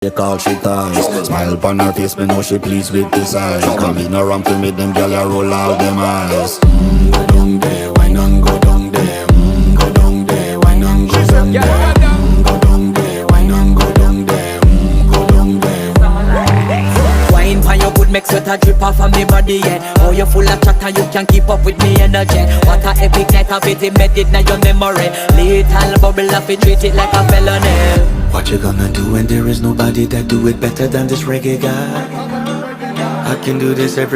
They call she ties. Smile upon her face, me know she pleased with this eyes. Come in around to me, them gyal a roll out them eyes. Go down there, why not go down there? Go down there, why not go down there? Go down there, why not go down there? Go down there. Wine pan your good, make sweat a drip off of me body, yeah. Oh, you full of chatter, you can keep up with me energy. What a epic night of it, embedded in your memory. Little bubble up, it treat it like a felony. What you gonna do when there is nobody that do it better than this reggae guy? I can do this every